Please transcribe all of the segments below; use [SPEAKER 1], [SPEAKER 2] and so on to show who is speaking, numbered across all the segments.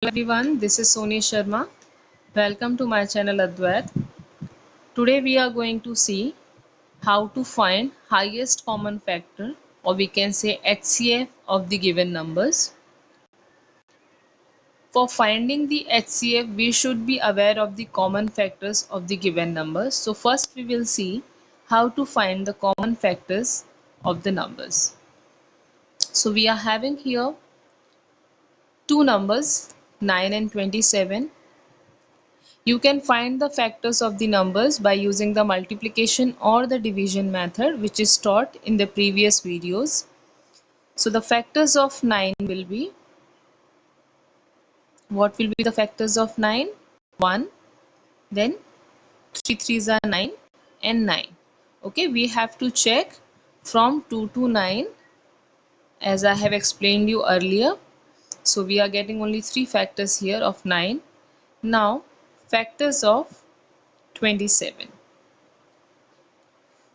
[SPEAKER 1] Everyone, this is Soni Sharma. Welcome to my channel Advait. Today we are going to see how to find highest common factor, or we can say HCF of the given numbers. For finding the HCF, we should be aware of the common factors of the given numbers. So first we will see how to find the common factors of the numbers. So we are having here two numbers, 9 and 27. You can find the factors of the numbers by using the multiplication or the division method, which is taught in the previous videos. So the factors of 9 will be, what will be the factors of 9? 1, then 3 3s are 9 and 9. Okay, we have to check from 2 to 9 as I have explained you earlier. So we are getting only 3 factors here of 9. Now factors of 27.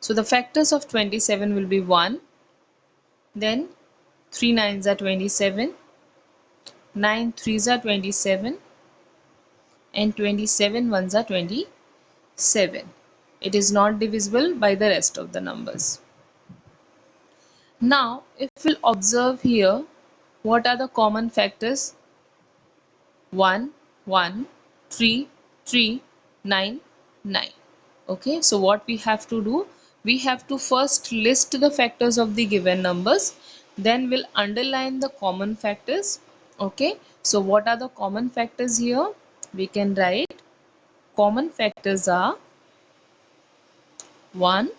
[SPEAKER 1] So the factors of 27 will be 1, then 3 9s are 27, 9 3s are 27, and 27 1s are 27. It is not divisible by the rest of the numbers. Now, if we'll observe here, what are the common factors? 1, 1, 3, 3, 9, 9. Okay, so what we have to do? We have to first list the factors of the given numbers, then we'll underline the common factors. Okay, so what are the common factors here? We can write common factors are 1,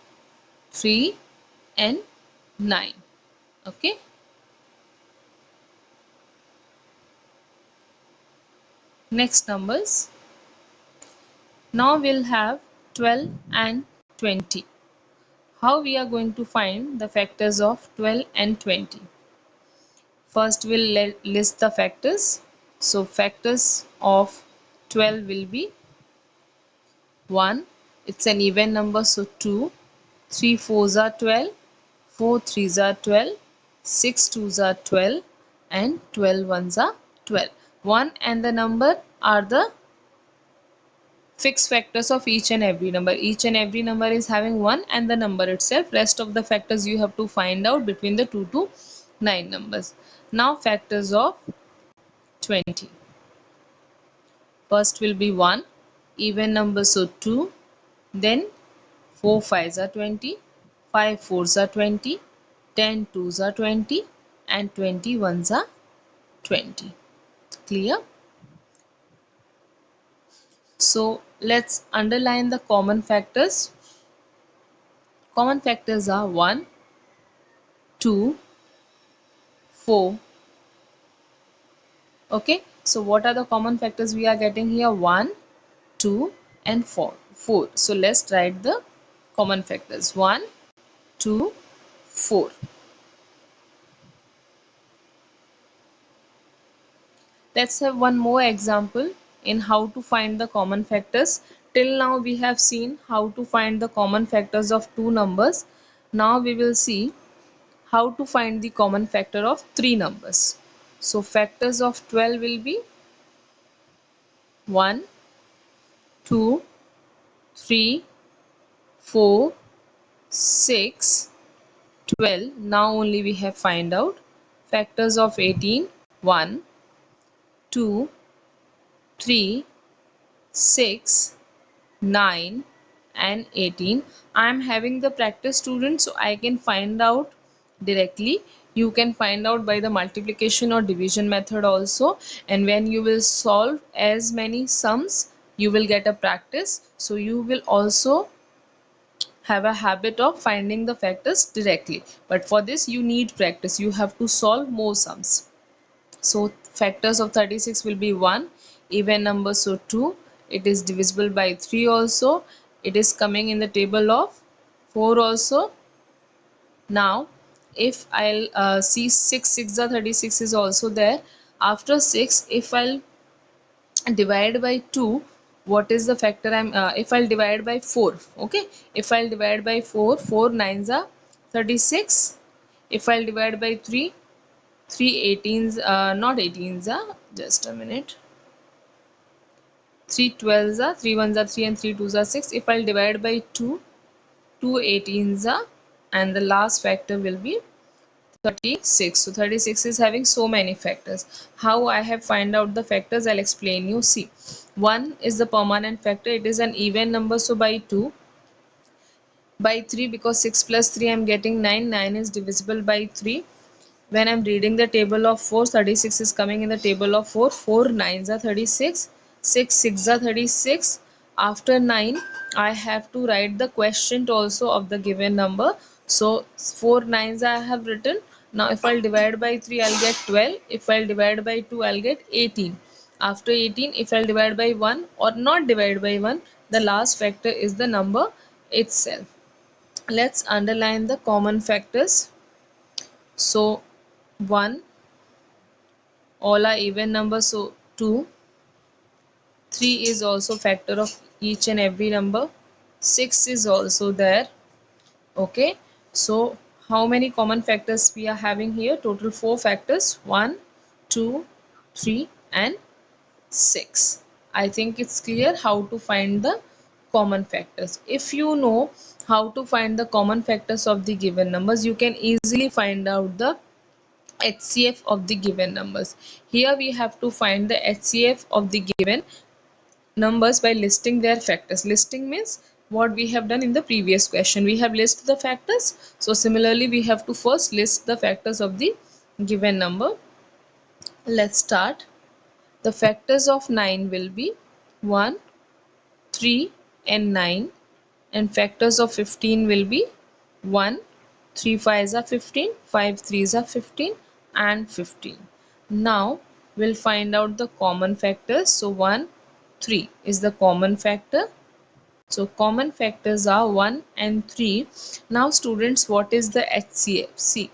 [SPEAKER 1] 3 and 9. Okay, next numbers. Now we'll have 12 and 20. How we are going to find the factors of 12 and 20? First we'll list the factors. So factors of 12 will be 1, it's an even number, so 2, 3 4s are 12, 4 3s are 12, 6 2s are 12, and 12 1s are 12. 1 and the number are the fixed factors of each and every number. Each and every number is having 1 and the number itself. Rest of the factors you have to find out between the 2 to 9 numbers. Now factors of 20. First will be 1, even number, so 2, then 4 5s are 20, 5 4s are 20, 10 2s are 20, and 20 1s are 20. Clear? So let's underline the common factors. Common factors are 1, 2, 4. Okay, so what are the common factors we are getting here? 1, 2 and 4. So let's write the common factors. 1, 2, 4. Let's have one more example in how to find the common factors. Till now we have seen how to find the common factors of two numbers. Now we will see how to find the common factor of three numbers. So factors of 12 will be 1, 2, 3, 4, 6, 12. Now only we have find out. Factors of 18, 1, 2, 3, 6, 9 and 18. I am having the practice student, so I can find out directly. You can find out by the multiplication or division method also, and when you will solve as many sums, you will get a practice, so you will also have a habit of finding the factors directly. But for this you need practice. You have to solve more sums. So factors of 36 will be 1, even number, so 2, it is divisible by 3 also, it is coming in the table of 4 also. Now if I'll see 6 6 are 36 is also there. After 6, if I'll divide by 2, what is the factor I'm if I'll divide by 4, okay, if I'll divide by 4, 4 9s are 36. If I'll divide by 3, 3 18s, not 18s, Just a minute. 3 12s are 3 1s are 3 and 3 2s are 6. If I'll divide by 2, 2 18s are, and the last factor will be 36. So 36 is having so many factors. How I have find out the factors, I'll explain you. See, 1 is the permanent factor. It is an even number, so by 2. By 3, because 6 plus 3 I'm getting 9. 9 is divisible by 3. When I'm reading the table of 4, 36 is coming in the table of 4. 4 9s are 36. 6 6 are 36. After 9, I have to write the quotient also of the given number. So 4 9s I have written. Now if I'll divide by 3, I'll get 12. If I'll divide by 2, I'll get 18. After 18, if I'll divide by 1 or not divide by 1, the last factor is the number itself. Let's underline the common factors. So 1, all are even numbers, so 2. 3 is also factor of each and every number. 6 is also there. Okay, so how many common factors we are having here? Total 4 factors: 1, 2, 3 and 6. I think it's clear how to find the common factors. If you know how to find the common factors of the given numbers, you can easily find out the HCF of the given numbers. Here we have to find the HCF of the given numbers by listing their factors. Listing means what we have done in the previous question. We have listed the factors. So similarly, we have to first list the factors of the given number. Let's start. The factors of 9 will be 1, 3 and 9, and factors of 15 will be 1, 3 5s are 15, 5 3s are 15 and 15. Now we'll find out the common factors. So 1, 3 is the common factor. So common factors are 1 and 3. Now students, what is the HCF? See,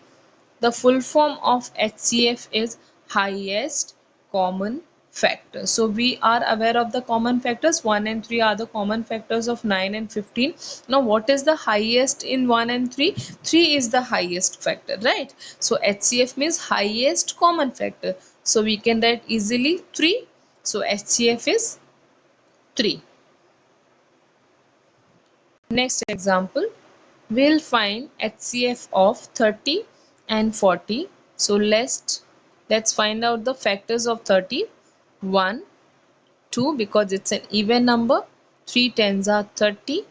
[SPEAKER 1] the full form of HCF is highest common factor. So we are aware of the common factors. 1 and 3 are the common factors of 9 and 15. Now what is the highest in 1 and 3? 3 is the highest factor, right? So HCF means highest common factor. So we can write easily 3. So HCF is 3. Next example, we'll find HCF of 30 and 40. So let's find out the factors of 30. 1, 2, because it's an even number. 3 tens are 30,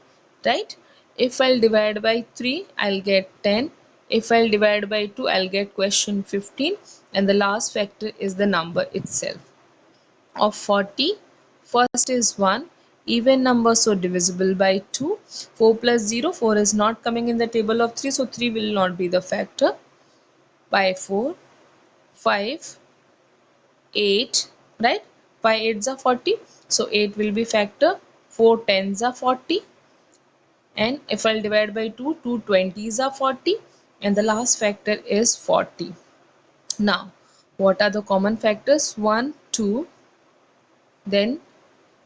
[SPEAKER 1] right? If I'll divide by 3, I'll get 10. If I'll divide by 2, I'll get question 15. And the last factor is the number itself. Of 40, first is 1, even number, so divisible by 2. 4 plus 0, 4 is not coming in the table of 3, so 3 will not be the factor. By 4, 5, 8, right? 5 8s are 40, so 8 will be factor. 4 10s are 40, and if I'll divide by 2, 2 20s are 40, and the last factor is 40. Now what are the common factors? 1, 2, then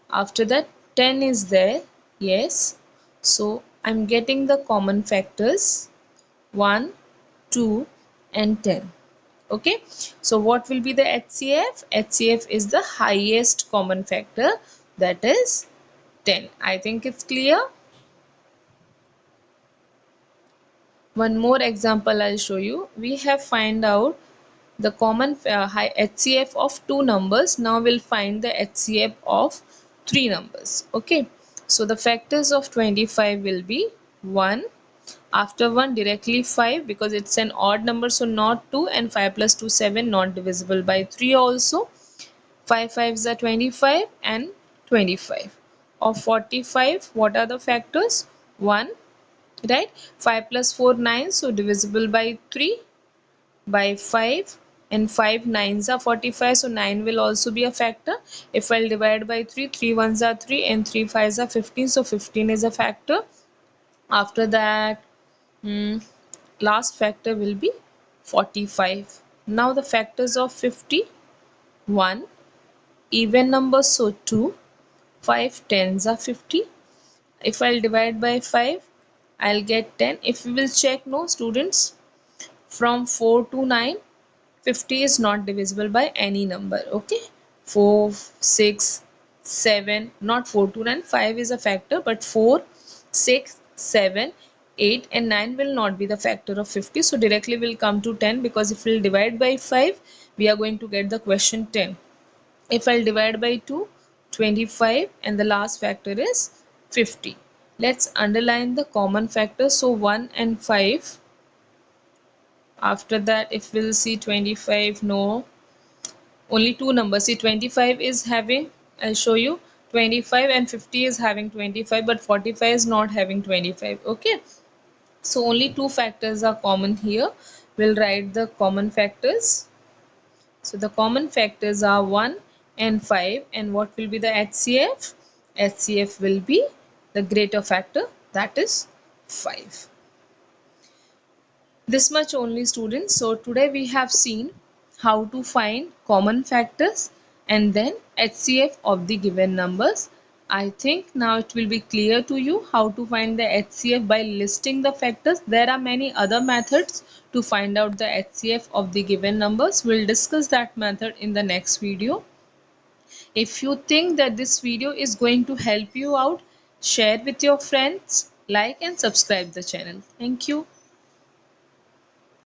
[SPEAKER 1] after that 10 is there. Yes, so I'm getting the common factors 1, 2 and 10. Okay, so what will be the HCF? HCF is the highest common factor, that is 10. I think it's clear. One more example I'll show you. We have find out the common HCF of two numbers. Now we'll find the HCF of three numbers. Okay, so the factors of 25 will be 1. After 1, directly 5, because it's an odd number, so not 2, and 5 plus 2 7, not divisible by 3 also. 5 5s are 25 and 25. Of 45, what are the factors? 1, right? 5 plus 4 9, so divisible by 3, by 5, and 5 9s are 45, so 9 will also be a factor. If I'll divide by 3, 3 1s are 3 and 3 5s are 15, so 15 is a factor. After that, last factor will be 45. Now the factors of 50: 1, even numbers, so 2, 5 10s are 50. If I'll divide by 5, I'll get 10. If we will check, no students, from 4 to 9, 50 is not divisible by any number. Okay, 4, 6, 7, not 4 to 9, 5 is a factor, but 4, 6, 7, 8 and 9 will not be the factor of 50. So directly we'll come to 10, because if we'll divide by 5, we are going to get the question 10. If I'll divide by 2, 25, and the last factor is 50. Let's underline the common factors. So 1 and 5. After that, if we'll see 25, no, only two numbers. See, 25 is having, I'll show you, 25, and 50 is having 25, but 45 is not having 25. Okay, so only two factors are common here. We'll write the common factors. So the common factors are 1 and 5, and what will be the HCF? HCF will be the greater factor, that is 5. This much only, students. So today we have seen how to find common factors and then HCF of the given numbers. I think now it will be clear to you how to find the HCF by listing the factors. There are many other methods to find out the HCF of the given numbers. We'll discuss that method in the next video. If you think that this video is going to help you out, share with your friends, like and subscribe the channel. Thank you.